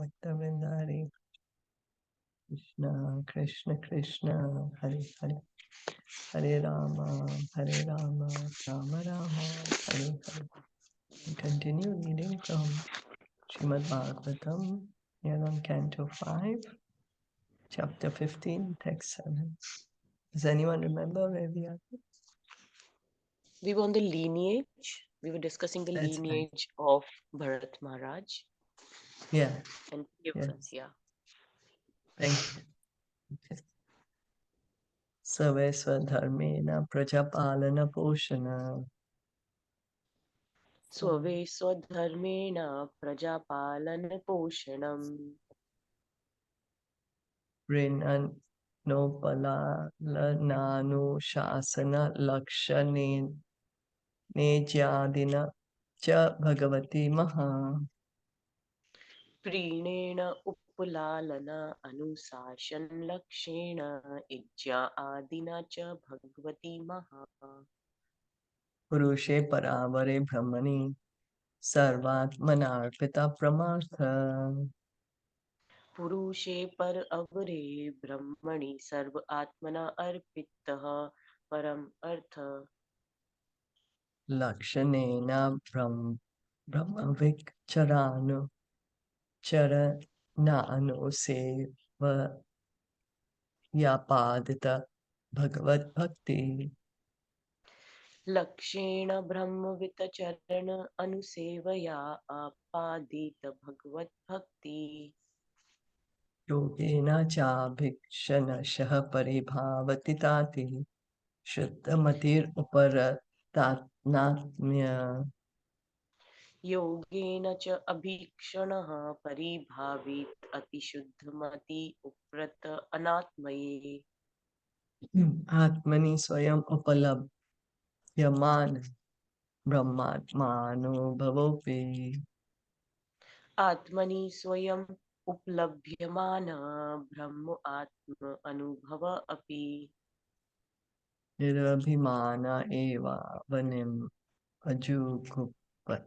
Bhaktavindari. Krishna, Krishna, Krishna, Hare Hare, Hare Rama, Rama Rama, Hare Hare. We continue reading from Srimad Bhagavatam, here on Canto 5, Chapter 15, Text 7. Does anyone remember where we are? We were on the lineage. We were discussing the That's right. lineage of Bharat Maharaj Yeah, and yes. Priyavrata. Thank you. Okay. Sarve Swadharmena Prajapalana Poshana Swave swadharmena prajapalana poshanam Nanu Shasana Lakshane Nejyadina Cha Bhagavati Maha प्रीणेन उपलालना अनुशासन लक्षेण Itza आदिना च भगवती महा Purushe Paravare Brahmani Sarvatmanarpita Pramartha. पुरुषे पर अवरे ब्रह्मणि सर्व आत्मना अर्पितः परम अर्थ Lakshanena Brahmavik Charanu Charananu Seva Yapadita Bhagavad Bhakti. लक्षेण ब्रह्मवित चरण अनुसेवया आपादित भगवत भक्ति Yogena Chabhikshana Paribhavatitati Shuddhamatir Uparatatnatmya. योगेन च अभीक्षणः परिभावित अतिशुद्धमति उप्रत अनात्मये Atmani Swayam Upalabhyaman Brahmatmano Bhavopi. आत्मनि स्वयं उपलभ्यमान ब्रह्म आत्म अनुभव अपि Nirabhimana Eva Vanim Ajugupat.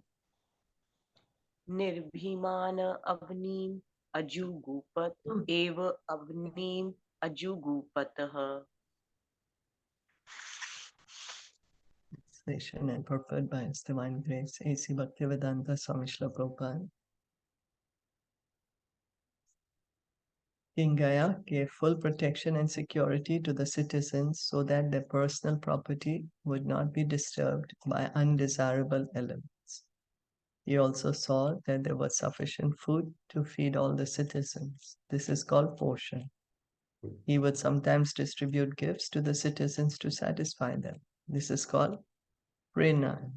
निर्भीमान अवनीम अजुगुपत एव अवनीम अजुगुपतः Translation and purport by His Divine Grace A.C. Bhaktivedanta Swami Srila Prabhupada. King Gaya gave full protection and security to the citizens so that their personal property would not be disturbed by undesirable elements. He also saw that there was sufficient food to feed all the citizens. This is called portion. He would sometimes distribute gifts to the citizens to satisfy them. This is called Prena.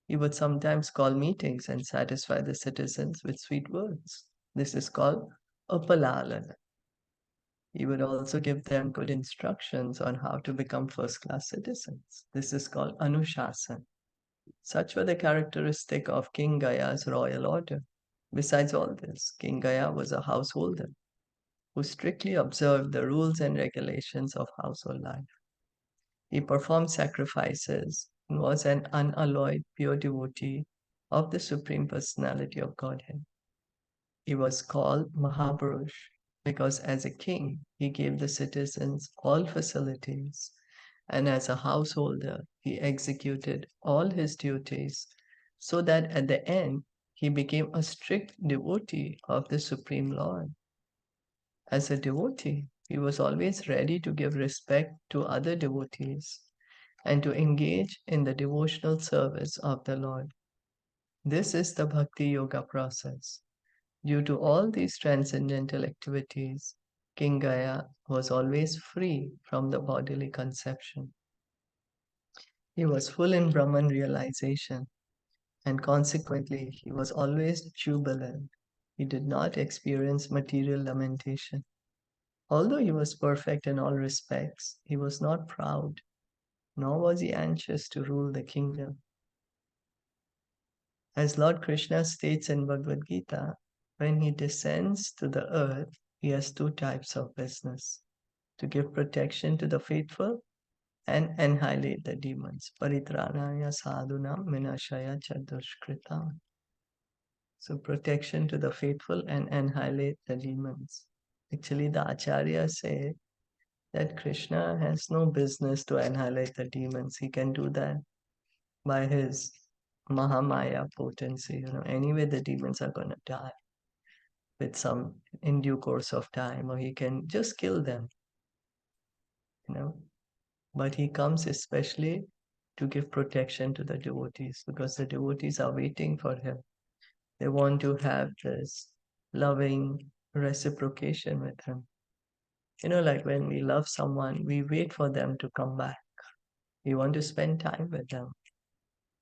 He would sometimes call meetings and satisfy the citizens with sweet words. This is called Upalalana. He would also give them good instructions on how to become first-class citizens. This is called Anushasan. Such were the characteristics of King Gaya's royal order. Besides all this, King Gaya was a householder who strictly observed the rules and regulations of household life. He performed sacrifices and was an unalloyed pure devotee of the Supreme Personality of Godhead. He was called Mahapurush because as a king, he gave the citizens all facilities, and as a householder, he executed all his duties so that at the end, he became a strict devotee of the Supreme Lord. As a devotee, he was always ready to give respect to other devotees and to engage in the devotional service of the Lord. This is the Bhakti Yoga process. Due to all these transcendental activities, King Gaya was always free from the bodily conception. He was full in Brahman realization, and consequently, he was always jubilant. He did not experience material lamentation. Although he was perfect in all respects, he was not proud, nor was he anxious to rule the kingdom. As Lord Krishna states in Bhagavad Gita, when he descends to the earth, he has two types of business: to give protection to the faithful and annihilate the demons. Paritranaya sadhunam vinashaya chadushkritam. So protection to the faithful and annihilate the demons. Actually, the acharyas say that Krishna has no business to annihilate the demons. He can do that by his Mahamaya potency. Anyway, the demons are going to die with some in due course of time, or he can just kill them. But he comes especially to give protection to the devotees, because the devotees are waiting for him. They want to have this loving reciprocation with him. Like when we love someone, we wait for them to come back. We want to spend time with them.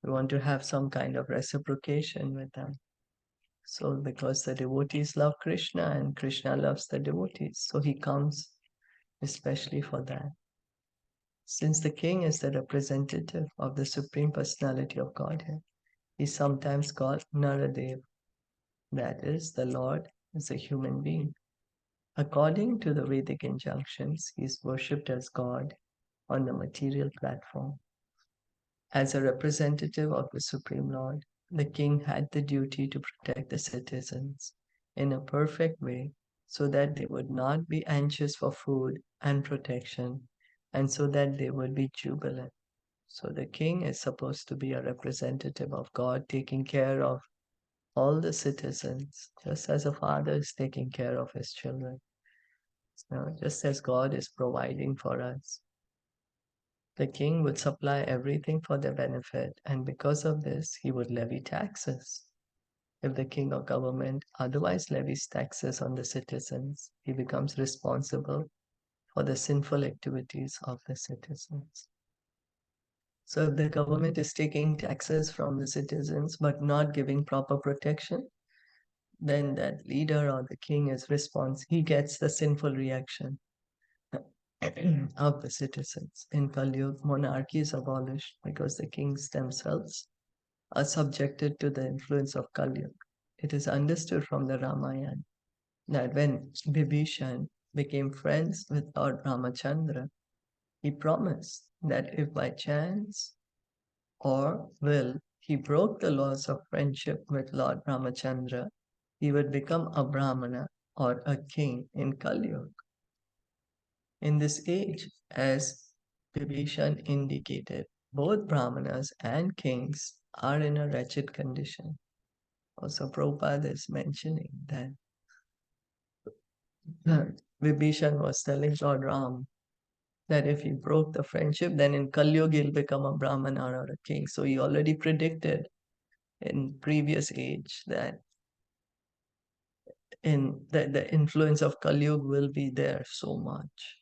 We want to have some kind of reciprocation with them. So because the devotees love Krishna and Krishna loves the devotees, so he comes especially for that. Since the king is the representative of the Supreme Personality of Godhead, he is sometimes called Naradev. That is, the Lord is a human being. According to the Vedic injunctions, he is worshipped as God on the material platform. As a representative of the Supreme Lord, the king had the duty to protect the citizens in a perfect way so that they would not be anxious for food and protection, and so that they would be jubilant. So the king is supposed to be a representative of God, taking care of all the citizens, just as a father is taking care of his children. Just as God is providing for us. The king would supply everything for their benefit, and because of this, he would levy taxes. If the king or government otherwise levies taxes on the citizens, he becomes responsible for the sinful activities of the citizens. So if the government is taking taxes from the citizens but not giving proper protection, then that leader or the king is responsible. He gets the sinful reaction of the citizens. In Kali Yuga, monarchy is abolished because the kings themselves are subjected to the influence of Kali Yuga. It is understood from the Ramayana that when Vibhishan became friends with Lord Ramachandra, he promised that if by chance or will he broke the laws of friendship with Lord Ramachandra, he would become a Brahmana or a king in Kali Yuga. In this age, as Vibhishan indicated, both Brahmanas and kings are in a wretched condition. Also, Prabhupada is mentioning that Vibhishan was telling Lord Ram that if he broke the friendship, then in Kali Yuga he'll become a Brahmana or a king. So he already predicted in previous age that the influence of Kali Yuga will be there so much,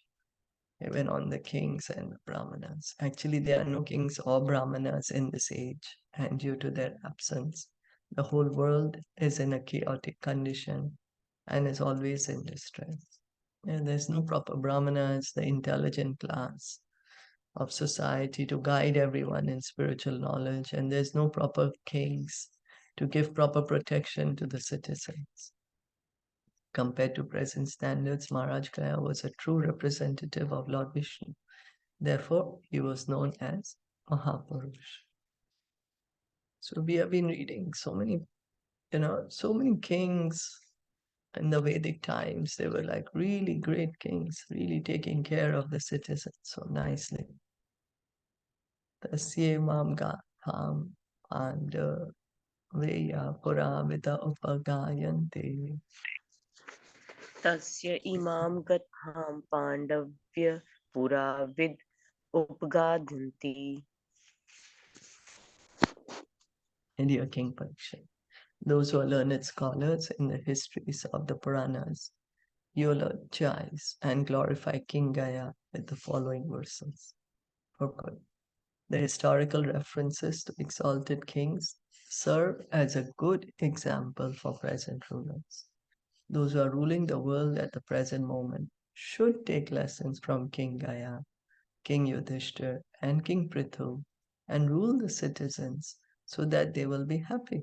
even on the kings and the Brahmanas. Actually, there are no kings or Brahmanas in this age, and due to their absence, the whole world is in a chaotic condition and is always in distress. And there's no proper Brahmanas, the intelligent class of society to guide everyone in spiritual knowledge, and there's no proper kings to give proper protection to the citizens. Compared to present standards, Maharaj Gaya was a true representative of Lord Vishnu. Therefore, he was known as Mahapurush. So we have been reading so many kings in the Vedic times. They were like really great kings, really taking care of the citizens so nicely. Tasye mam gatham and veya puravita upagayante. Tasya imam gatham pandavya puravid upgadhanti. And dear King Parikshit, those who are learned scholars in the histories of the Puranas eulogize and glorify King Gaya with the following verses. For good. The historical references to exalted kings serve as a good example for present rulers. Those who are ruling the world at the present moment should take lessons from King Gaya, King Yudhishthir, and King Prithu and rule the citizens so that they will be happy.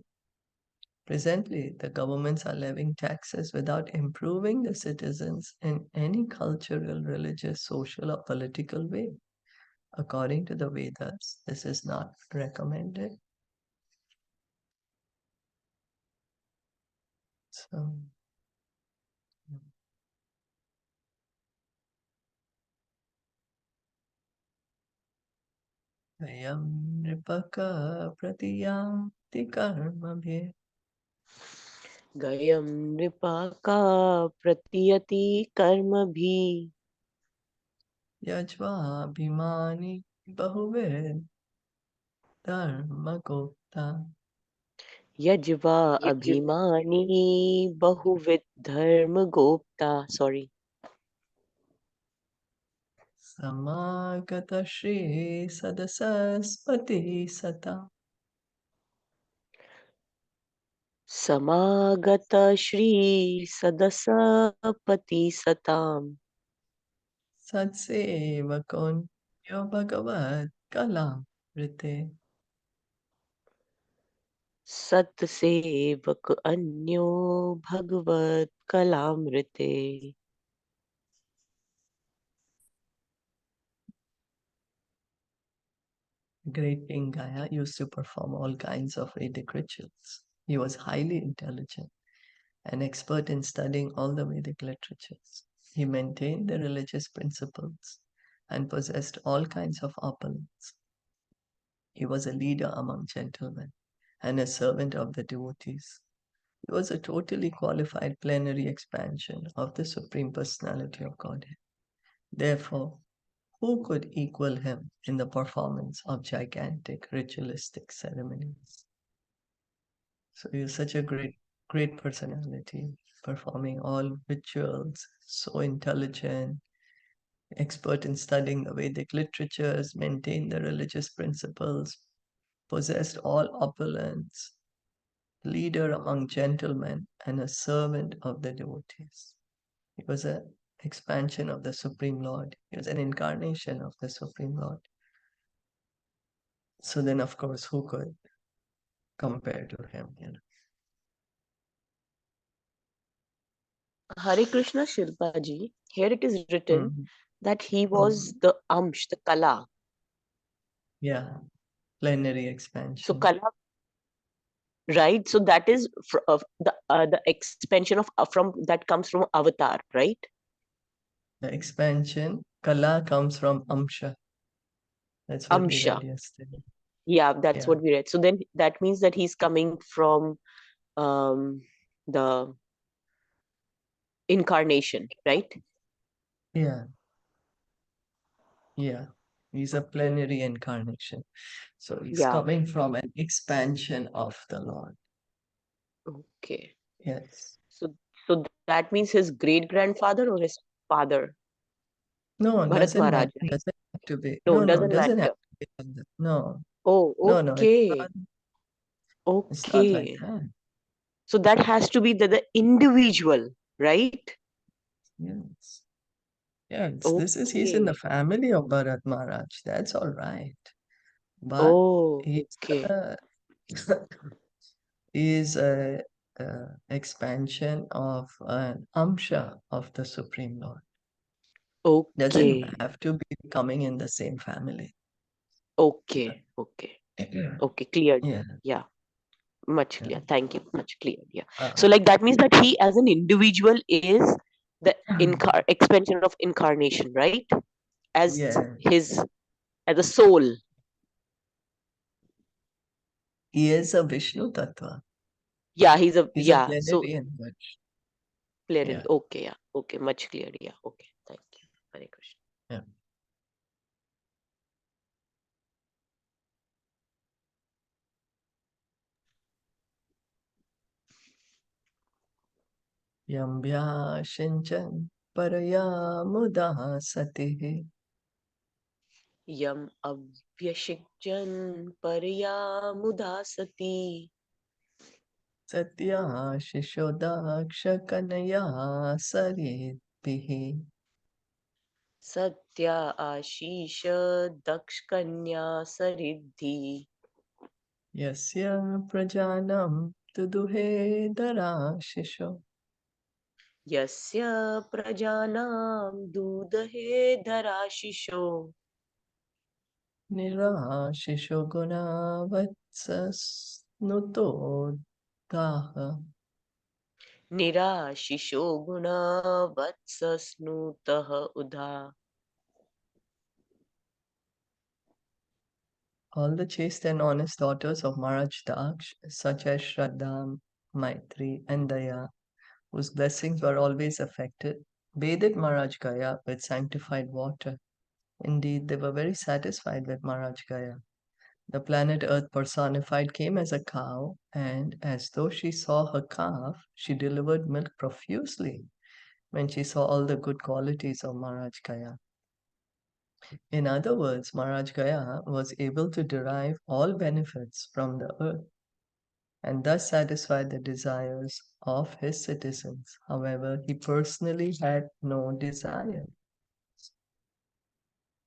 Presently, the governments are levying taxes without improving the citizens in any cultural, religious, social, or political way. According to the Vedas, this is not recommended. So, Ayam nripaka pratiyamti karmabhe गयं नृपाका प्रतीयति कर्मभि yajva bhimani bahuved dharma यज्वा अभिमानी बहुविध धर्म गोप्ता sorry Samagata Shri Sadasaspati Sata समागत श्री सदसपति सताम Satsevakon Yo Bhagavad Kalam Rite. सतसेवक अन्यो भगवत कलामृते. Great King Gaya used to perform all kinds of Vedic rituals. He was highly intelligent and expert in studying all the Vedic literatures. He maintained the religious principles and possessed all kinds of opulence. He was a leader among gentlemen and a servant of the devotees. He was a totally qualified plenary expansion of the Supreme Personality of Godhead. Therefore, who could equal him in the performance of gigantic ritualistic ceremonies? So he was such a great personality, performing all rituals, so intelligent, expert in studying the Vedic literatures, maintained the religious principles, possessed all opulence, leader among gentlemen, and a servant of the devotees. He was an expansion of the Supreme Lord. He was an incarnation of the Supreme Lord. So then, of course, who could compare to him? Hare Krishna Shilpa ji, here it is written Mhm. that he was Mhm. the amsh, the kala. Yeah, plenary So expansion. kala, right? So that is the expansion of from that comes from avatar, right? The expansion, Kala comes from Amsha. That's what we Amsha. read yesterday. Yeah, that's Yeah, what we read. So then that means that he's coming from um, the incarnation, right? yeah, yeah. He's a plenary incarnation. So he's Yeah. coming from an expansion of the Lord. Okay. Yes. So so that means his great grandfather or his father, No, Bharat doesn't matter. Maharaj, right? Doesn't have to be. No, No, doesn't doesn't have matter. to be like that. No, Oh, no. okay. It's not like Okay. that. So that has to be the individual, right? Yes. Yes. He's in the Okay. family of Bharat Maharaj. That's all right. But Oh, he's okay. a is a expansion of an amsha of the Supreme Lord. Doesn't Okay. have to be coming in the same family. Okay. Okay. Okay. Clear. Yeah. Yeah. Much Yeah. clear. Thank you. Much clear. Yeah. Uh, So like that means that he as an individual is the expansion of incarnation, right? As yeah. his as a soul. He is a Vishnu Tattva. Yeah, he's a He's a yeah. So plenary inversion. clearly, Yeah. okay, yeah, okay, much clear. Yeah, okay. Thank you. Hare Krishna. Yeah. Yambhya Shinchan Paraya Muda Satihi यम अभ्यषिक्जन परया मुदा सती Satya Shishodaksha Kanaya Saritpihi Satya आशीष दक्ष कन्या सरिद्धि Yasya Prajanam Tuduhe Darashisho यस्य प्रजानां दूदहे धराशिषो Nirashisho Gunavatsas Nuto Daha निराशिषो गुणवत्सस्नुतः उधा. All the chaste and honest daughters of Maharaj Daksh, such as Shraddha, Maitri, and Daya, whose blessings were always affected, bathed Maharaj Gaya with sanctified water. Indeed, they were very satisfied with Maharaj Gaya. The planet Earth personified came as a cow, and as though she saw her calf, she delivered milk profusely when she saw all the good qualities of Maharaj Gaya. In other words, Maharaj Gaya was able to derive all benefits from the earth and thus satisfy the desires of his citizens. However, he personally had no desire.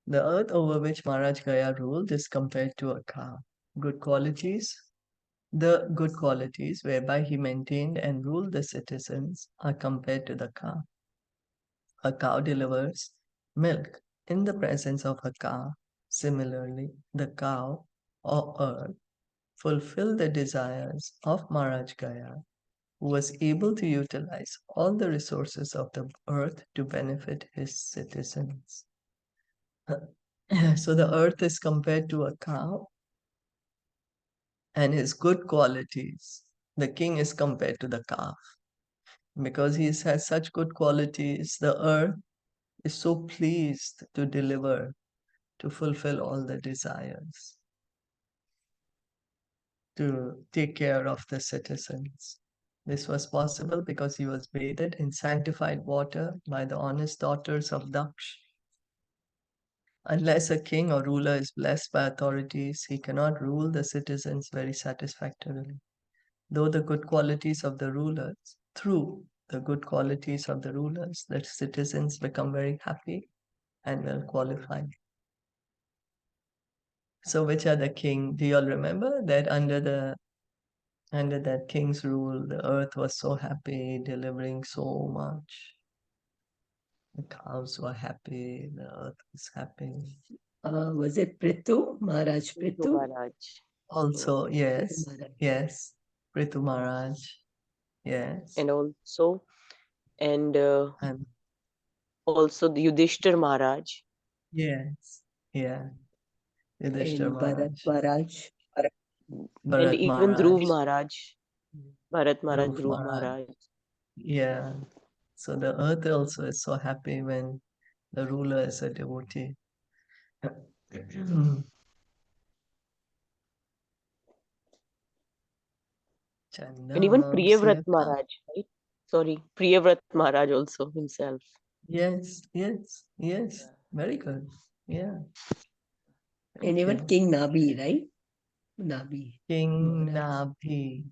The earth over which Maharaj Gaya ruled is compared to a cow. Good qualities, the good qualities whereby he maintained and ruled the citizens are compared to the cow. A cow delivers milk in the presence of a cow. Similarly, the cow or earth fulfilled the desires of Maharaj Gaya, who was able to utilize all the resources of the earth to benefit his citizens. So the earth is compared to a cow and his good qualities. The king is compared to the calf. Because he has such good qualities, the earth is so pleased to deliver, to fulfill all the desires, to take care of the citizens. This was possible because he was bathed in sanctified water by the honest daughters of Daksh. Unless a king or ruler is blessed by authorities, he cannot rule the citizens very satisfactorily. Though the good qualities of the rulers, through the good qualities of the rulers, the citizens become very happy and well qualified. So which are the king? Do you all remember that under that king's rule, the earth was so happy, delivering so much. The cows were happy, the earth was happy. Was it Prithu? Maharaj Prithu Prithu? Maharaj. Also, yes, Prithu Maharaj. yes, Prithu Maharaj, yes, And also and also the Yudhishthir Maharaj. yes, yeah, Yudhishthir And Bharat Maharaj, Maharaj. And Bharat even Maharaj, Dhruv Maharaj. Bharat Maharaj, Dhruv Dhruv Maharaj, Maharaj. yeah. So the earth also is so happy when the ruler is a devotee. And even Chandam Priyavrat Siyaka. Maharaj, right? Sorry, Priyavrat Maharaj also himself. Yes, yes, yes. Very good. Yeah. And Thank even you. King Nabi, right? Nabi. King Maharaj. Nabhi. I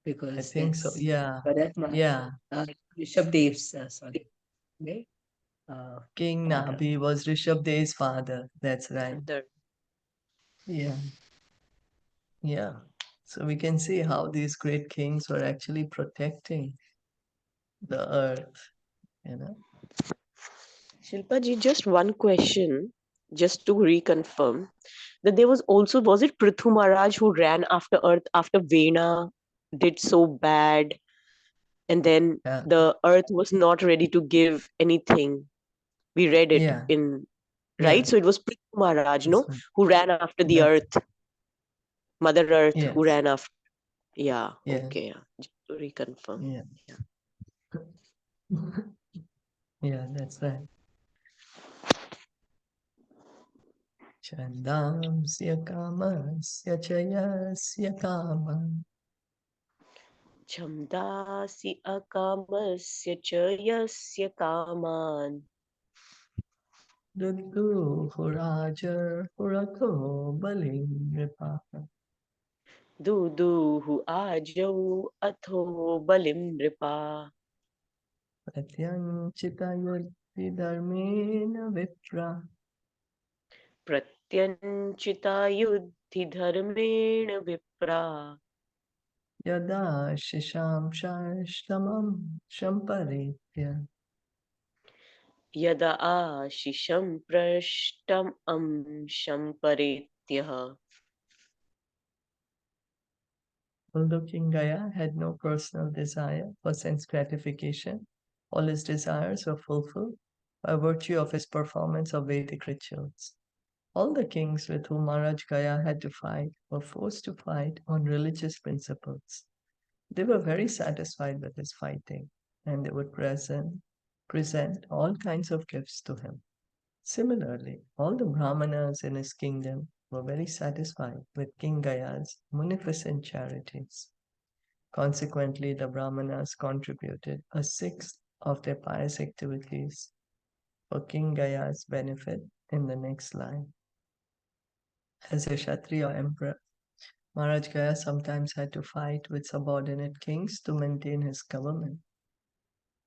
Because think so. that's Yeah. Bharat Maharaj. Yeah. Rishabdev's, sorry. Right? King Father. Nabhi was Rishabhde's father. That's right. There. Yeah. Yeah. So we can see how these great kings were actually protecting the earth, you know. Shilpa ji, just one question, just to reconfirm that there was also, was it Prithu Maharaj who ran after Earth after Vena did so bad, and then Yeah. the Earth was not ready to give anything? We read it Yeah. in, Yeah. right? So it was Prithu Maharaj, That's no, right. who ran after the That's Earth, Mother Earth, who yes. ran after. Yeah, Yeah. okay, yeah. Just to reconfirm. Yeah. Yeah. Yeah, that's right. Chandamsya kamasya chayasya kama छन्दासि अकामस्य च यस्य कामान् Dudu hurajar hurako balingripaka दुदुः आजौ अथो बलिं नृपा Pratyanchitayurti dharmena vipra प्रत्यञ्चिता युद्धि धर्मेण विप्रा Yada shisham shashtamam shamparitya यदा आशिषं पृष्टम् अंशं परेत्यः. Although King Gaya had no personal desire for sense gratification, all his desires were fulfilled by virtue of his performance of Vedic rituals. All the kings with whom Maharaj Gaya had to fight were forced to fight on religious principles. They were very satisfied with his fighting, and they would present all kinds of gifts to him. Similarly, all the Brahmanas in his kingdom were very satisfied with King Gaya's munificent charities. Consequently, the Brahmanas contributed a sixth of their pious activities for King Gaya's benefit in the next life. As a Kshatriya emperor, Maharaj Gaya sometimes had to fight with subordinate kings to maintain his government.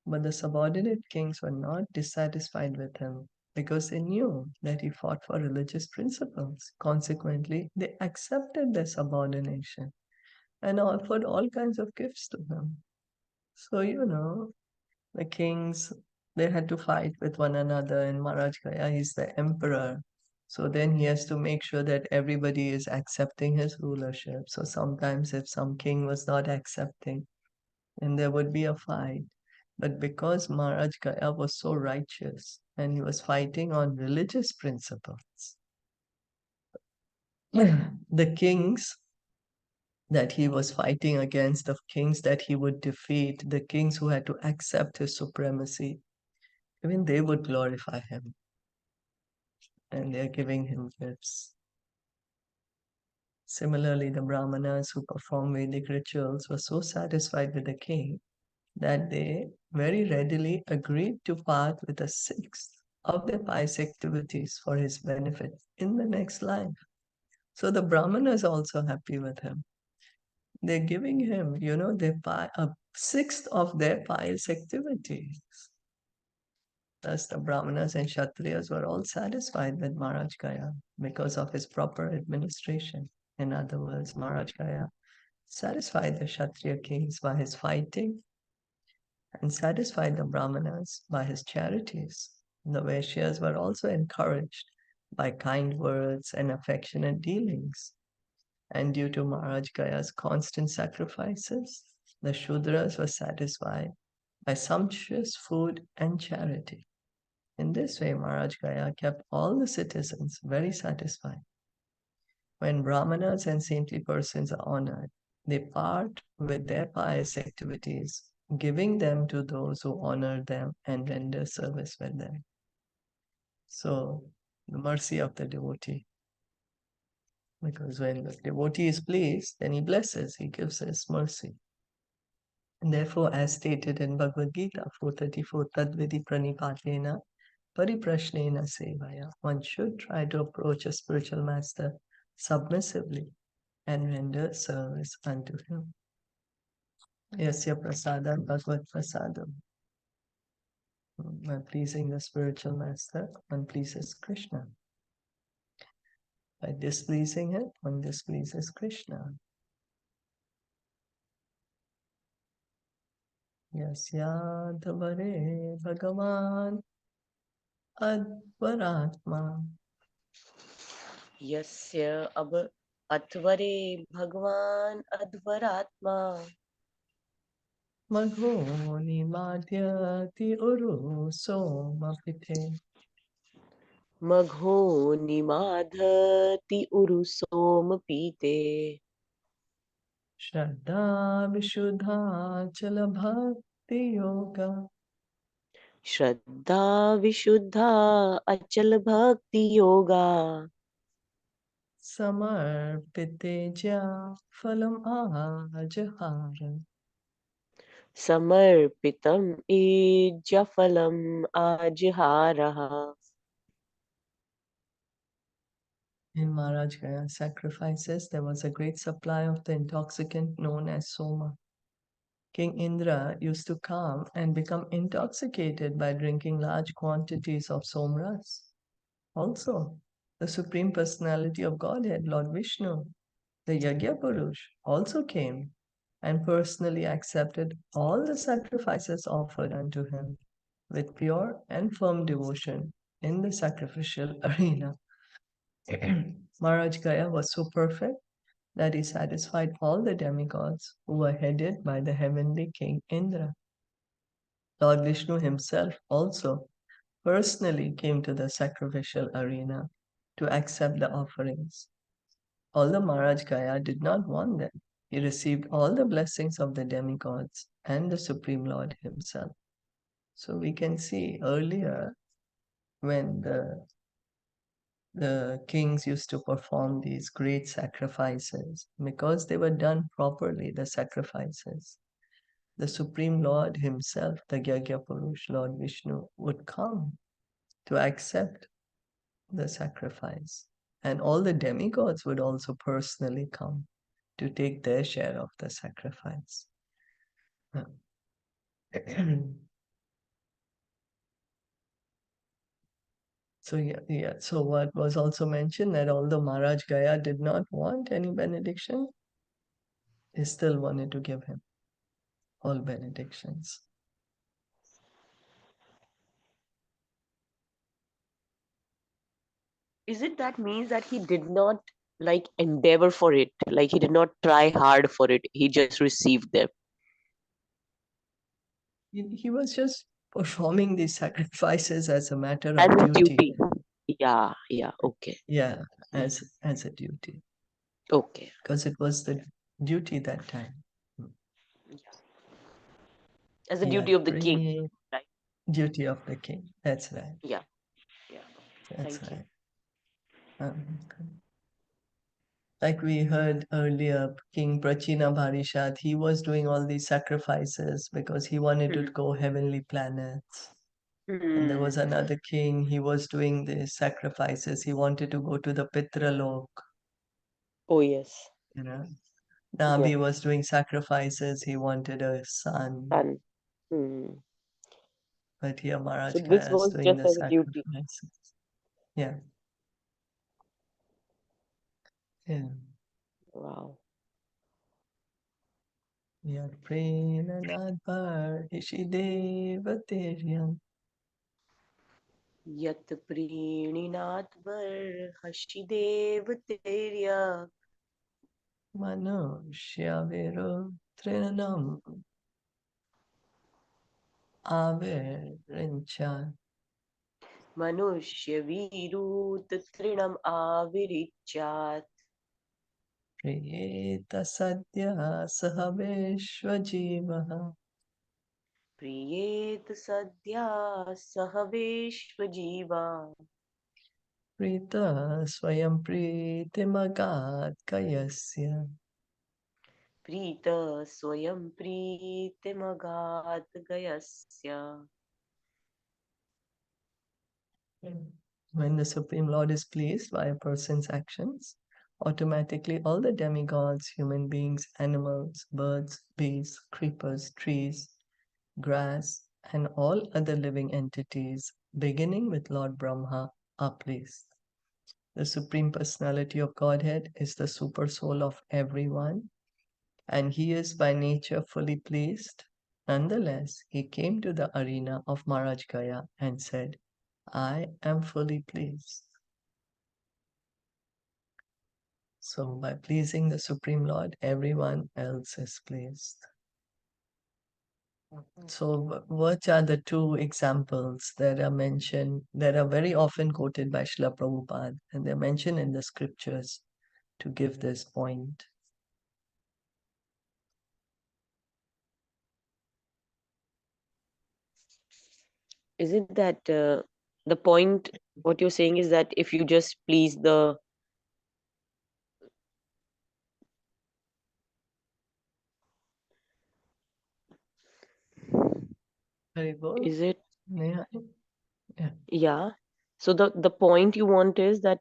But the subordinate kings were not dissatisfied with him because they knew that he fought for religious principles. Consequently, they accepted their subordination and offered all kinds of gifts to him. So, the kings, they had to fight with one another, and Maharaj Gaya, he's the emperor. So then he has to make sure that everybody is accepting his rulership. So sometimes if some king was not accepting, then there would be a fight. But because Maharaj Gaya was so righteous and he was fighting on religious principles, the kings that he was fighting against, the kings that he would defeat, the kings who had to accept his supremacy, even they would glorify him. And they're giving him gifts. Similarly, the Brahmanas who perform Vedic rituals were so satisfied with the king that they very readily agreed to part with a sixth of their pious activities for his benefit in the next life. So the Brahmanas are also happy with him. They're giving him, a sixth of their pious activities. Thus, the Brahmanas and Kshatriyas were all satisfied with Maharaj Gaya because of his proper administration. In other words, Maharaj Gaya satisfied the Kshatriya kings by his fighting and satisfied the Brahmanas by his charities. The Vaishyas were also encouraged by kind words and affectionate dealings. And due to Maharaj Gaya's constant sacrifices, the Shudras were satisfied by sumptuous food and charity. In this way, Maharaj Gaya kept all the citizens very satisfied. When Brahmanas and saintly persons are honored, they part with their pious activities, giving them to those who honor them and render service with them. So, the mercy of the devotee. Because when the devotee is pleased, then he blesses, he gives his mercy. And therefore, as stated in Bhagavad Gita 4:34, Tadvidi pranipatena pariprashnena sevaya. One should try to approach a spiritual master submissively and render service unto him. Yasya prasadam bhagavad prasadam. By pleasing the spiritual master, one pleases Krishna. By displeasing him, one displeases Krishna. Yasya dhavare bhagavan advaratma. Yasya atvare Bhagwan advaratma. Magho nimadhyati uru somapite. Magho nimadhati urusoma pite. Shraddha vishuddha chala bhakti yoga. Shraddha vishuddha achal bhakti yoga. Samarpite ja phalam ajahara. Samarpitam ejyafalam ajharaha. In Maharaj Gaya's sacrifices, there was a great supply of the intoxicant known as soma. King Indra used to come and become intoxicated by drinking large quantities of somras. Also, the Supreme Personality of Godhead, Lord Vishnu, the Yajna Purush, also came and personally accepted all the sacrifices offered unto him with pure and firm devotion in the sacrificial arena. Maharaj Gaya was so perfect that he satisfied all the demigods who were headed by the heavenly king Indra. Lord Vishnu himself also personally came to the sacrificial arena to accept the offerings. Although Maharaj Gaya did not want them, he received all the blessings of the demigods and the Supreme Lord himself. So we can see earlier when the kings used to perform these great sacrifices, because they were done properly, the sacrifices, the Supreme Lord himself, the Gyagya Purush, Lord Vishnu, would come to accept the sacrifice. And all the demigods would also personally come to take their share of the sacrifice. So what was also mentioned, that although Maharaj Gaya did not want any benediction, he still wanted to give him all benedictions. Is it that means that he did not like endeavor for it? Like he did not try hard for it. He just received them. He was just performing these sacrifices as a matter As of a duty. duty. Yeah, okay. Yeah, as a duty, Okay. because it was the duty that time. As a Yeah, duty of the king, right? duty of the king. That's right. Yeah. That's Thank you. right. Like we heard earlier, King Prachina Bharishat, he was doing all these sacrifices because he wanted to go heavenly planets. And there was another king, he was doing these sacrifices. He wanted to go to the Pitralok. Oh yes. You know, Nabi was doing sacrifices. He wanted a son. Son. Hmm. But here Maharaj So this Gaya is was doing just the as a duty. sacrifices. Yeah. Yeah. Wow. Yad prena nadbar ishidevateryam Yat prininath var hashidev terya Manushyaviro trinanam avirincha Manushya virut trinam avirichat priyeta sadhya sahaveshvajivaha Priyet sadhya sahaveshvajiva prita swayam pritimagat kayasya. Prita swayam pritimagat gayasya. When the Supreme Lord is pleased by a person's actions, automatically all the demigods, human beings, animals, birds, bees, creepers, trees, grass, and all other living entities, beginning with Lord Brahma, are pleased. The Supreme Personality of Godhead is the super soul of everyone, and he is by nature fully pleased. Nonetheless, he came to the arena of Maharaj Gaya and said, I am fully pleased. So by pleasing the Supreme Lord, everyone else is pleased. So what are the two examples that are mentioned, that are very often quoted by Srila Prabhupada, and they're mentioned in the scriptures to give this point? Is it that the point, what you're saying is that if you just please the Very good. is it Yeah. yeah, so the point you want is that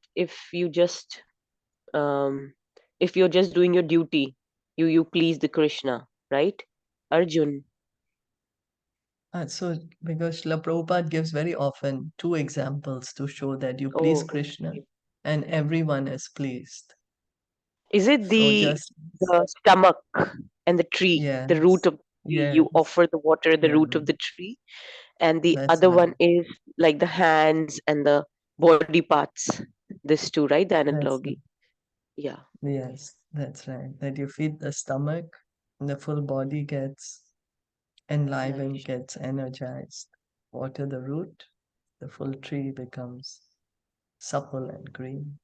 um if you're just doing your duty, you please the Krishna, right? Arjun. So because Srila Prabhupada gives very often two examples to show that you please Oh, Krishna and everyone is pleased. is it So just, the stomach and the tree, the root yes, of the tree? yes, You offer the water at the yeah, root of the tree, and the that's other right. one is like the hands and the body parts. This two, right? The That's analogy. Yeah. Yes, that's right. That you feed the stomach, the full body gets enlivened, Nourished. gets energized. Water the root, the full tree becomes supple and green.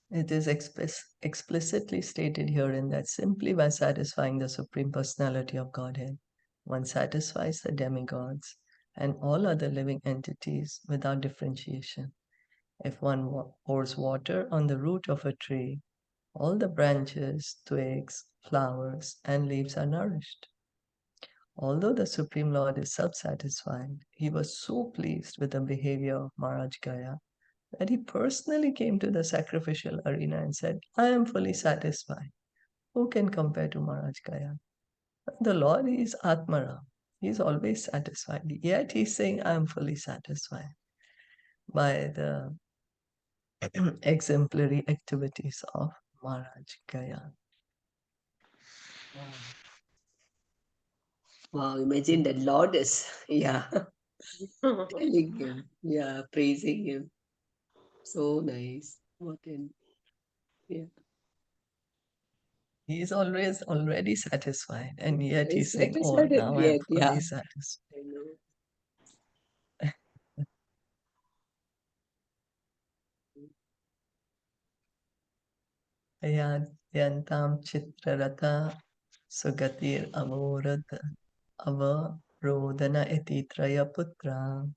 It is explicitly stated herein that simply by satisfying the Supreme Personality of Godhead, one satisfies the demigods and all other living entities without differentiation. If one pours water on the root of a tree, all the branches, twigs, flowers, and leaves are nourished. Although the Supreme Lord is self-satisfied, he was so pleased with the behavior of Maharaj Gaya that he personally came to the sacrificial arena and said, I am fully satisfied. Who can compare to Maharaj Gaya? The Lord is Atmaram. He is always satisfied. Yet he is saying, I am fully satisfied by the exemplary activities of Maharaj Gaya. Wow. Wow, imagine the Lord is, yeah, telling him, yeah, praising him. So nice. What an, yeah. He is always already satisfied, and yet He's he's saying, Oh, satisfied and now I am yet, yeah. fully satisfied. I know. Yantam Chitrarata Sugatir Amorad Avarodana iti Traya Putra.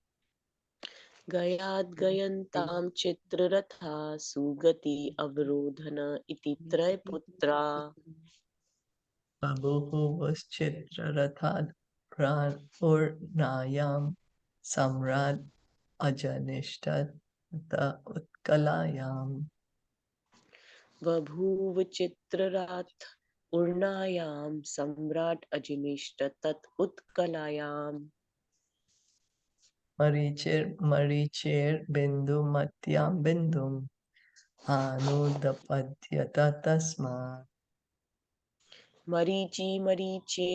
Gayad gayantam chitraratha sugati avrodhana iti traiputra. Babuhu was Chitrarathad Pran Urnayam Samrad Ajanishtat the Utkalayam. बभूव चित्रराथ उर्णायाम सम्राट अजिनिष्ट तत् उत्कलायाम. Marichir Bindu Matyam Bindum Anudapadyata Tasma. Marichi मरीचे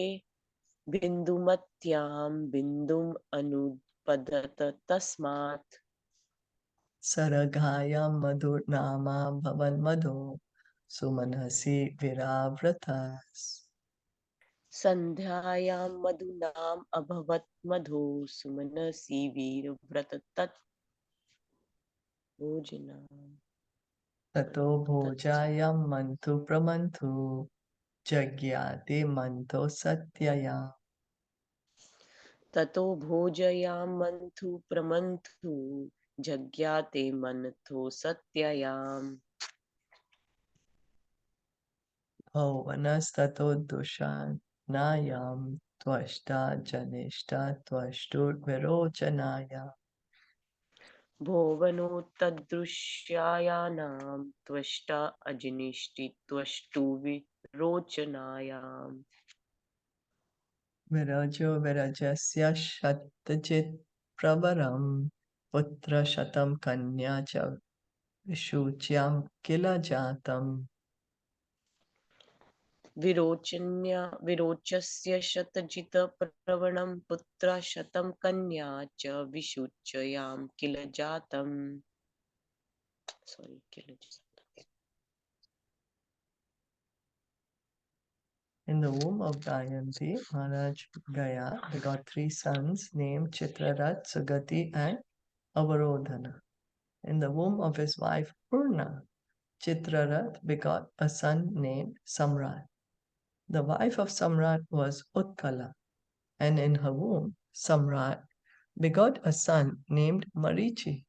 बिन्दुमत्याम बिन्दुम अनुपदत तस्मात्. Saraghayam Madhur Nama Bhavan Madhu Sumanasi Viravratas. संध्यायां मधुनाम अभवत मधु सुमनसी वीर व्रत तत् भोजनाम. Tato Bhojayam Mantu Pramantu Jagyate Manto Satyayam. ततो भोजयाम मंथु प्रमंथु जज्ञाते मनथो सत्ययाम. Bhavanas Tato Dushanayam Tvashta Janishta Tvashtur Virochanayam. भोवनो तदृश्यायानां Tvashta अजनिष्टि त्वष्टु विरोचनायाम. Virajo Virajasya Shatajit Pravaram Putra Shatam Kanya Cha Vishuchyam Kila Jatam. विरोचस्य शतजित प्रवणं पुत्र शतं कन्या च विशुच्ययां किल जातम्. Sorry, किल जातम्. In the womb of Dayanti, Maharaj Gaya begot three sons named Chitrarat, Sugati, and Avarodhana. In the womb of his wife Purna, Chitrarat begot a son named Samrat. The wife of Samrat was Utkala, and in her womb, Samrat begot a son named Marichi.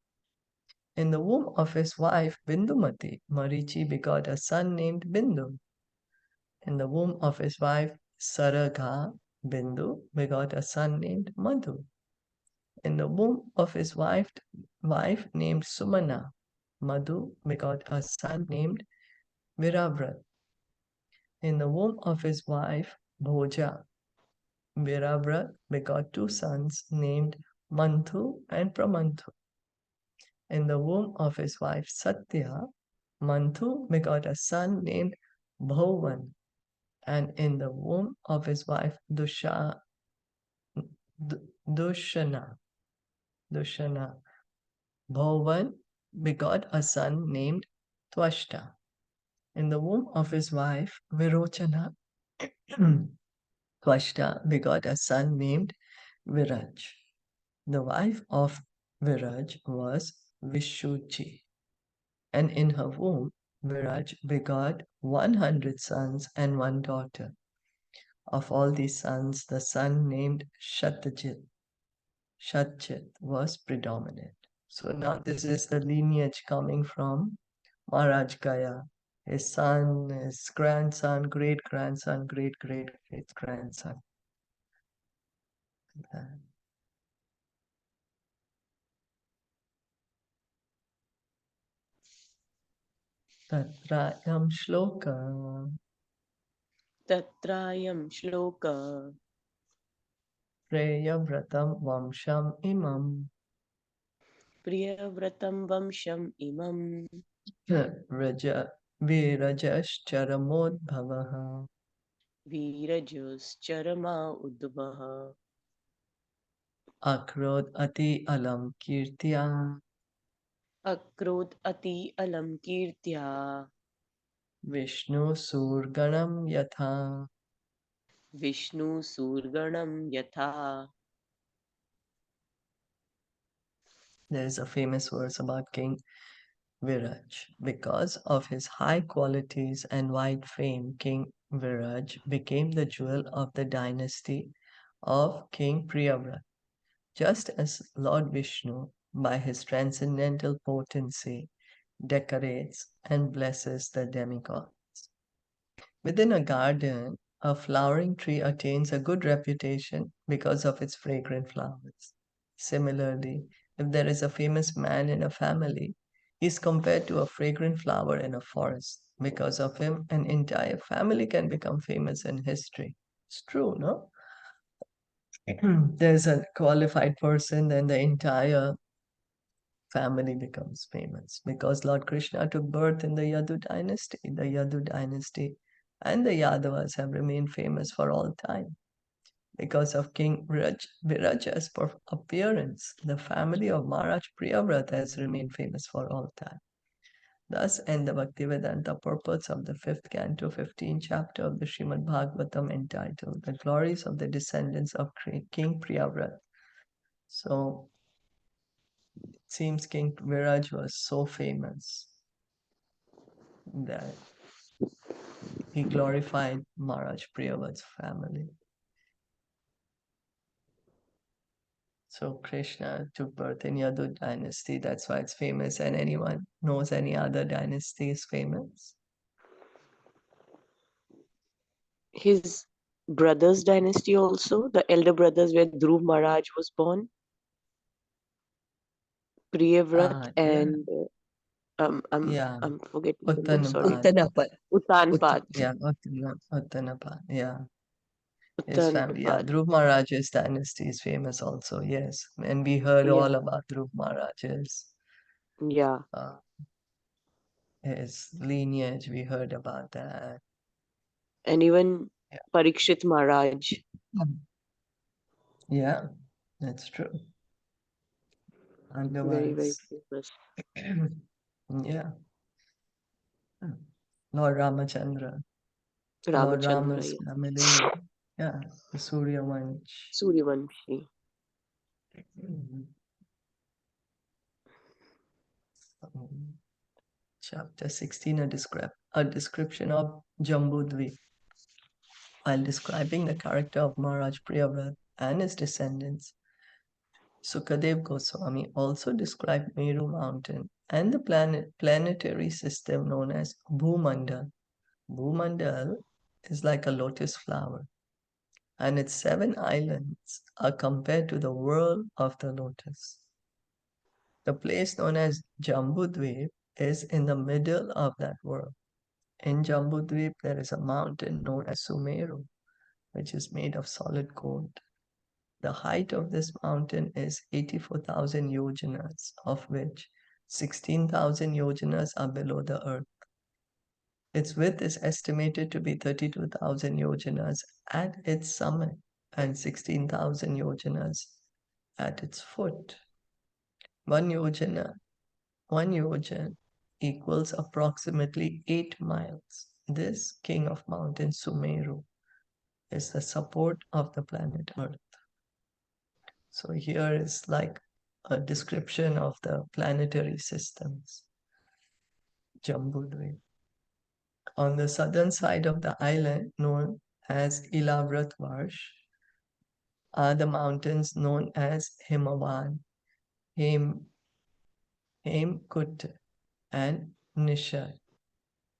In the womb of his wife Bindumati, Marichi begot a son named Bindu. In the womb of his wife Saragha, Bindu begot a son named Madhu. In the womb of his wife named Sumana, Madhu begot a son named Viravrat. In the womb of his wife Bhoja, Viravrat begot two sons named Manthu and Pramanthu. In the womb of his wife Satya, Manthu begot a son named Bhovan. And in the womb of his wife Dushana, Bhovan begot a son named Twashta. In the womb of his wife, Virochana, Twashta begot a son named Viraj. The wife of Viraj was Vishuchi, and in her womb, Viraj begot 100 sons and one daughter. Of all these sons, the son named Shatajit was predominant. So now this is the lineage coming from Maharaj Gaya, his son, his grandson, great grandson, great great great grandson. Tatrayam shloka Tatrayam shloka Preyavratam Vamsham Imam Priyavratam Vamsham Imam Raja Virajascharamodbhavaha Virajus Charama Udvaha Akrod Ati Alam Kirtya Akrod Ati Alam Kirtya Vishnu Surganam Yatha. Vishnu Surganam Yatha. There is a famous verse about King Viraj. Because of his high qualities and wide fame, King Viraj became the jewel of the dynasty of King Priyavrata. Just as Lord Vishnu, by his transcendental potency, decorates and blesses the demigods. Within a garden, a flowering tree attains a good reputation because of its fragrant flowers. Similarly, if there is a famous man in a family, he is compared to a fragrant flower in a forest. Because of him, an entire family can become famous in history. It's true, no? There's a qualified person, then the entire family becomes famous because Lord Krishna took birth in the Yadu dynasty. The Yadu dynasty and the Yadavas have remained famous for all time. Because of King Viraja's appearance, the family of Maharaj Priyavrata has remained famous for all time. Thus, end the Bhaktivedanta purpose of the 5th canto, 15th chapter of the Srimad Bhagavatam entitled The Glories of the Descendants of King Priyavrata. So, it seems King Viraj was so famous that he glorified Maharaj Priyavrata's family. So Krishna took birth in Yadu dynasty. That's why it's famous. And anyone knows any other dynasty is famous? His brother's dynasty also, the elder brothers where Dhruv Maharaj was born, Priyavrat Yeah, and yeah. I'm forgetting the name, sorry. Uttanapad. Uttanapad. Uttanpad. Yeah, Uttanapad. Yeah. His family. Yeah, Uttanpad. Dhruv Maharaj's dynasty is famous also. Yes. And we heard all Yeah. about Dhruv Maharaj's Yeah. uh, his lineage. We heard about that. And even Yeah. Parikshit Maharaj. Yeah, that's true. Very, very Underwards. famous. Yeah. Lord Ramachandra. Lord Ramachandra, Rama's yeah. family. Yeah, the Surya Vansh. Suryavanshi. Chapter 16, a description of Jambudvi. While describing the character of Maharaj Priyavrata and his descendants, Sukadev Goswami also described Meru mountain and the planetary system known as Bhumandal. Bhumandal is like a lotus flower, and its 7 islands are compared to the world of the lotus. The place known as Jambudvip is in the middle of that world. In Jambudvip, there is a mountain known as Sumeru, which is made of solid gold. The height of this mountain is 84,000 yojanas, of which 16,000 yojanas are below the earth. Its width is estimated to be 32,000 yojanas at its summit and 16,000 yojanas at its foot. One yojan equals approximately 8 miles. This king of mountains, Sumeru, is the support of the planet Earth. So here is like a description of the planetary systems. Jambudvip. On the southern side of the island, known as Ilavratvarsh, are the mountains known as Himavan, Hemkut, and Nishad.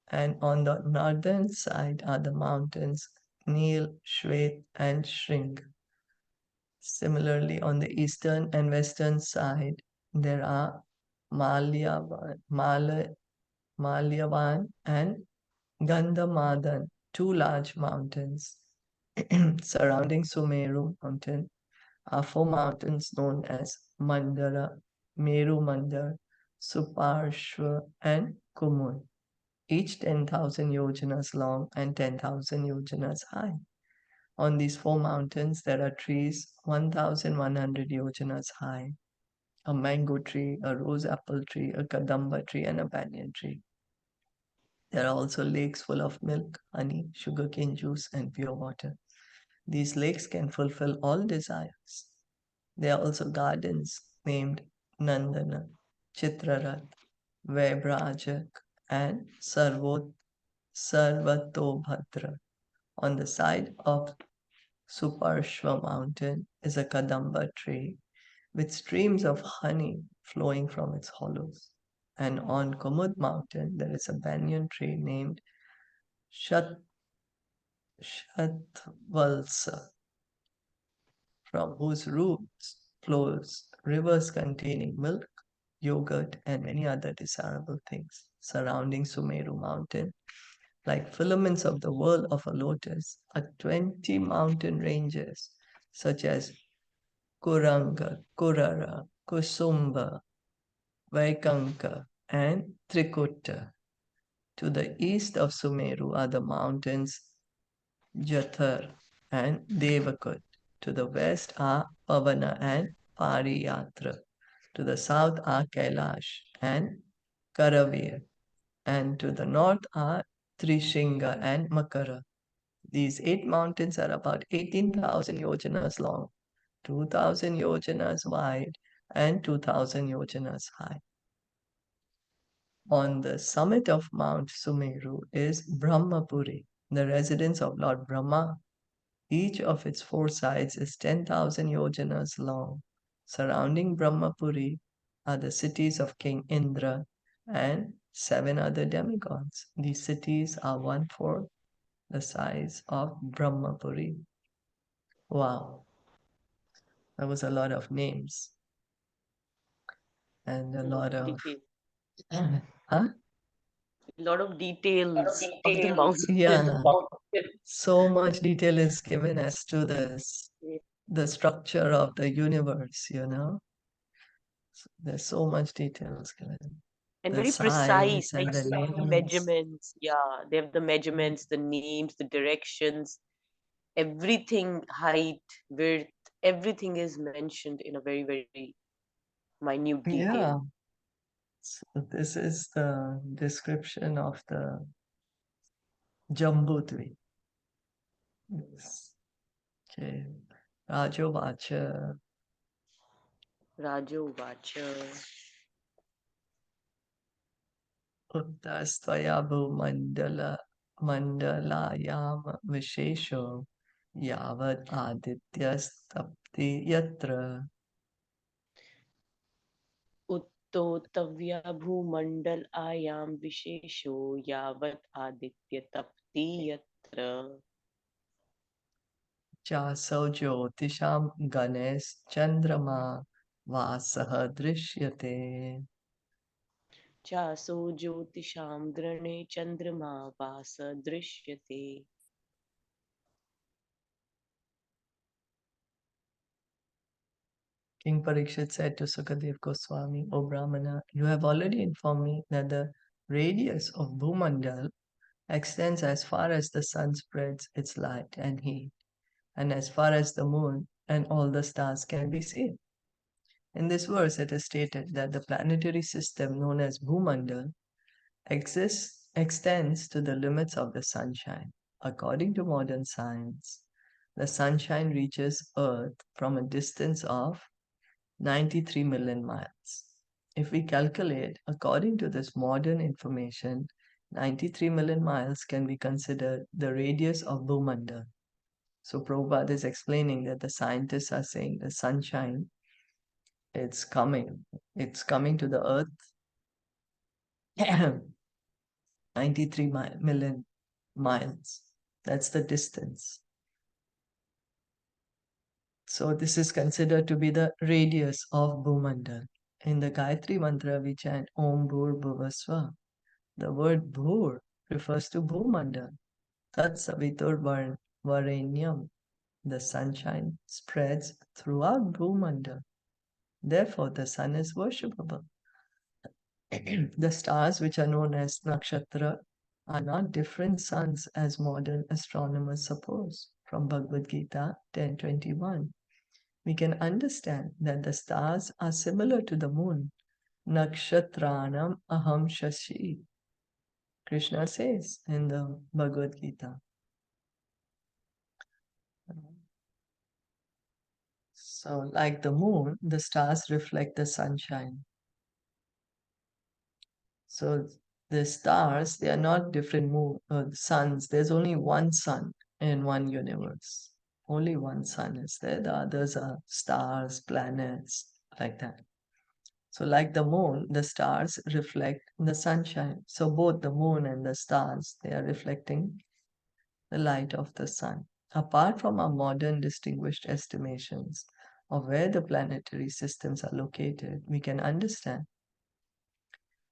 And on the northern side are the mountains Nil, Shwet, and Shring. Similarly, on the eastern and western side, there are Malyavan and Gandhamadan, two large mountains. Surrounding Sumeru mountain are four mountains known as Mandara, Meru Mandar, Suparshva, and Kumul, each 10,000 yojanas long and 10,000 yojanas high. On these four mountains, there are trees 1,100 yojanas high, a mango tree, a rose apple tree, a kadamba tree, and a banyan tree. There are also lakes full of milk, honey, sugarcane juice, and pure water. These lakes can fulfill all desires. There are also gardens named Nandana, Chitrarat, Vaibrajak, and Sarvatobhadra. On the side of Suparshva mountain is a kadamba tree with streams of honey flowing from its hollows. And on Kumud mountain there is a banyan tree named Shatvalsa, from whose roots flows rivers containing milk, yogurt, and many other desirable things. Surrounding Sumeru mountain, like filaments of the whirl of a lotus, are 20 mountain ranges such as Kuranga, Kurara, Kusumba, Vaikanka, and Trikutta. To the east of Sumeru are the mountains Jathar and Devakut. To the west are Pavana and Pariyatra. To the south are Kailash and Karavir. And to the north are Trishinga and Makara. These 8 mountains are about 18,000 yojanas long, 2,000 yojanas wide, and 2,000 yojanas high. On the summit of Mount Sumeru is Brahmapuri, the residence of Lord Brahma. Each of its 4 sides is 10,000 yojanas long. Surrounding Brahmapuri are the cities of King Indra and 7 other demigods. These cities are 1/4 the size of Brahmapuri. Wow, that was a lot of names and a lot of huh? A lot of details of the mountain. Yeah, so much detail is given as to the structure of the universe, you know. There's so much details given. And The very precise, size like and the so many names. measurements. Yeah, they have the measurements, the names, the directions, everything, height, width, everything is mentioned in a very, very minute Yeah. detail. So this is the description of the Jambudvi. Yes. Okay. Rajovacha Rajovacha. Uttastvaya mandalayam vishesho yavat adityastapti yatra. उत्तोतव्या भूमंडल आयाम विशेषो यावत आदित्य तपति यत्र Chasau jyotisham ganesh chandrama vasah drishyate. चासो ज्योतिषां ग्रणे चंद्रमा वास दृश्यते. King Parikshit said to Sukadev Goswami, O Brahmana, you have already informed me that the radius of Bhumandal extends as far as the sun spreads its light and heat, and as far as the moon and all the stars can be seen. In this verse, it is stated that the planetary system known as Bhumandal extends to the limits of the sunshine. According to modern science, the sunshine reaches Earth from a distance of 93 million miles. If we calculate according to this modern information, 93 million miles can be considered the radius of Bhumandal. So Prabhupada is explaining that the scientists are saying the sunshine, it's coming to the Earth 93 million miles. That's the distance. So this is considered to be the radius of Bhumandal. In the Gayatri Mantra, we chant Om Bhur Bhuvasva. The word Bhur refers to Bhumandal. Tat Savitur Varenyam. The sunshine spreads throughout Bhumandal. Therefore, the sun is worshipable. The stars, which are known as nakshatra, are not different suns as modern astronomers suppose. From Bhagavad Gita 10:21, we can understand that the stars are similar to the moon. Nakshatranam aham shashi. Krishna says in the Bhagavad Gita. So, like the moon, the stars reflect the sunshine. So, the stars, they are not different suns. There's only one sun in one universe. Only one sun is there. The others are stars, planets, like that. So, like the moon, the stars reflect the sunshine. So, both the moon and the stars, they are reflecting the light of the sun. Apart from our modern distinguished estimations of where the planetary systems are located, we can understand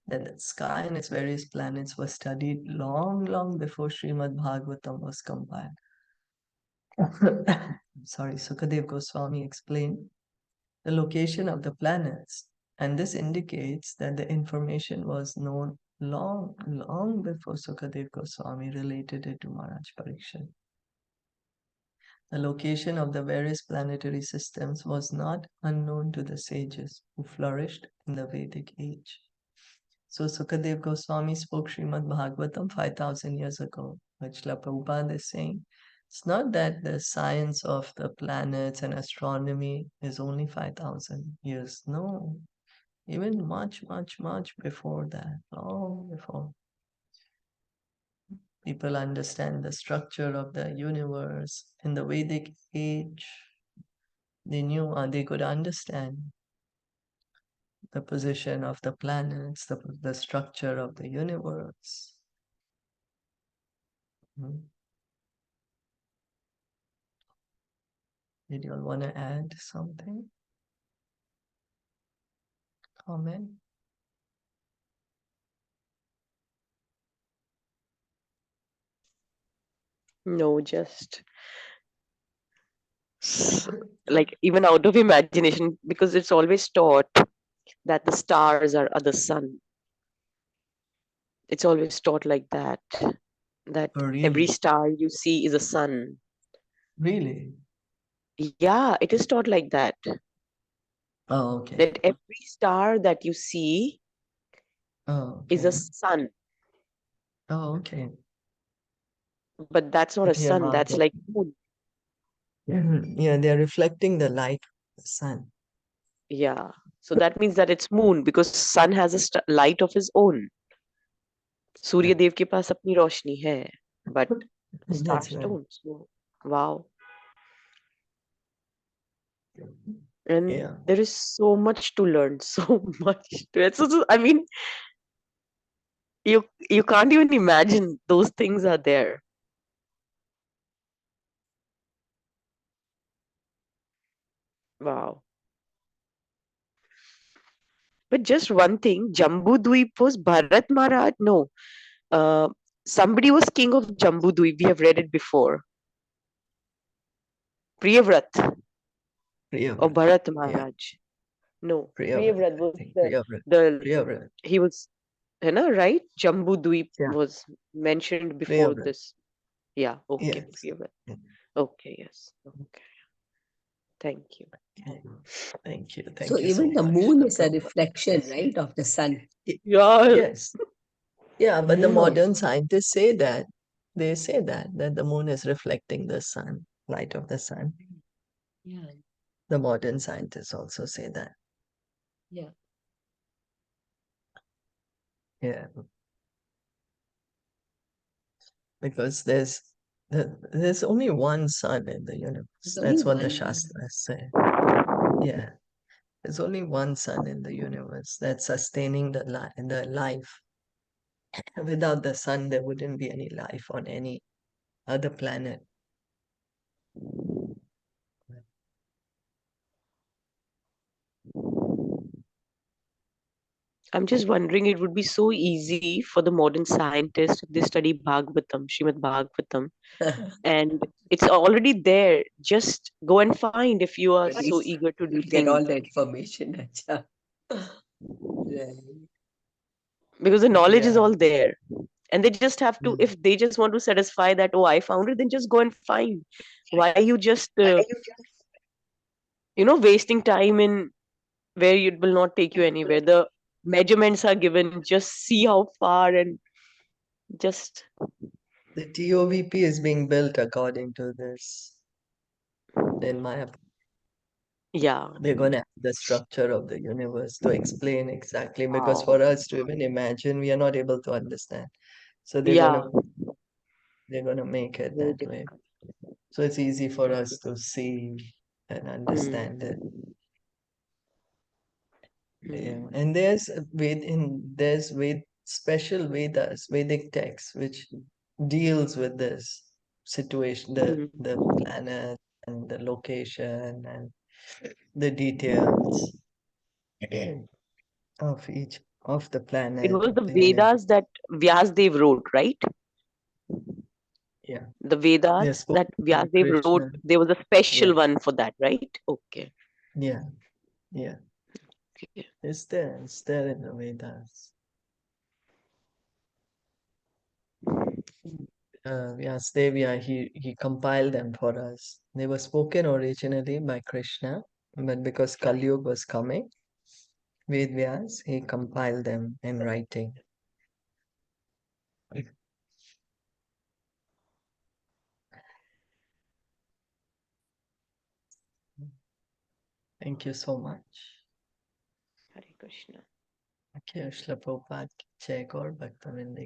that the sky and its various planets were studied long, long before Srimad Bhagavatam was compiled. Sorry, Sukadev Goswami explained the location of the planets, and this indicates that the information was known long, long before Sukadev Goswami related it to Maharaj Parikshit. The location of the various planetary systems was not unknown to the sages who flourished in the Vedic age. So Sukadev Goswami spoke Srimad Bhagavatam 5,000 years ago. Vajla Prabhupada is saying, it's not that the science of the planets and astronomy is only 5,000 years. No, even much, much, much before that, long before. People understand the structure of the universe. In the Vedic age, they could understand the position of the planets, the structure of the universe. Did you all want to add something? Comment? No, just like even out of imagination, because it's always taught that the stars are other sun. It's always taught like that Oh, really? every star you see is a sun. Really? Yeah, it is taught like that. Oh, okay. That every star that you see is a okay. sun. Oh, okay. But that's not a Yeah, sun, that's like moon. Yeah, they're reflecting the light of the sun. Yeah. So that means that it's moon because sun has a light of his own. Surya Dev ke paas apni roshni hai, but That's stars right. don't. So, wow. And Yeah. there is so much to learn, so much to it. So, I mean, you can't even imagine those things are there. Wow. But just one thing, Jambu Dweep was Bharat Maharaj. No, uh, somebody was king of Jambu Dweep. We have read it before. Priyavrata or Priyavrata. Bharat Yeah. Maharaj. No, Priyavrata. Priyavrata I was think the Priyavrata. he was, right? Jambu Dweep Yeah. was mentioned before Priyavrata. this. Yeah, okay, Yes. Priyavrata. Yeah. Okay, yes. Okay. Thank you. Okay. Thank you. So Thank you so even the much. moon The is a Prabhupada. reflection, right, of the sun. Yeah. Yes. Yeah, but the Moon also. modern scientists say that. They say that the moon is reflecting the sun, light of the sun. Yeah, The modern scientists also say that. yeah. Yeah, because there's only one sun in the universe. There's only That's what the one. Shastras say. Yeah, there's only one sun in the universe that's sustaining the life. Without the sun, there wouldn't be any life on any other planet. I'm just wondering, it would be so easy for the modern scientists if they study Bhagavatam, Srimad Bhagavatam, and it's already there. Just go and find if you are At so least eager to do you'll get all things. the information. Acha. Right. Because the knowledge is Yeah. all there. And they just have to, Mm. if they just want to satisfy that, oh, I found it, then just go and find. Why you just, wasting time in where it will not take you anywhere? The measurements are given, just see how far and just, The TOVP is being built according to this, in my opinion. yeah. They're going to have the structure of the universe to explain exactly, because Wow. for us to even imagine, we are not able to understand. So Yeah. they're gonna make it Very that way. difficult. So it's easy for us to see and Hmm. understand it. Yeah. Hmm. And there's special Vedas, Vedic texts, which deals with this situation, Hmm. the planet and the location and the details of each of the It planet, was of the the universe. Vedas that Vyasdev wrote, right? Yeah. The They're Vedas spoken that by Vyasdev wrote, Krishna. there was a special Yeah. one for that, right? Okay. Yeah. Yeah. Okay. It's there in the Vedas. Vyasdev, he compiled them for us. They were spoken originally by Krishna, but because Kali Yuga was coming, Ved Vyas, he compiled them in writing. Thank you so much. Hare Krishna. Okay, Shla Prabhupada ki Jai Gaur Bhakta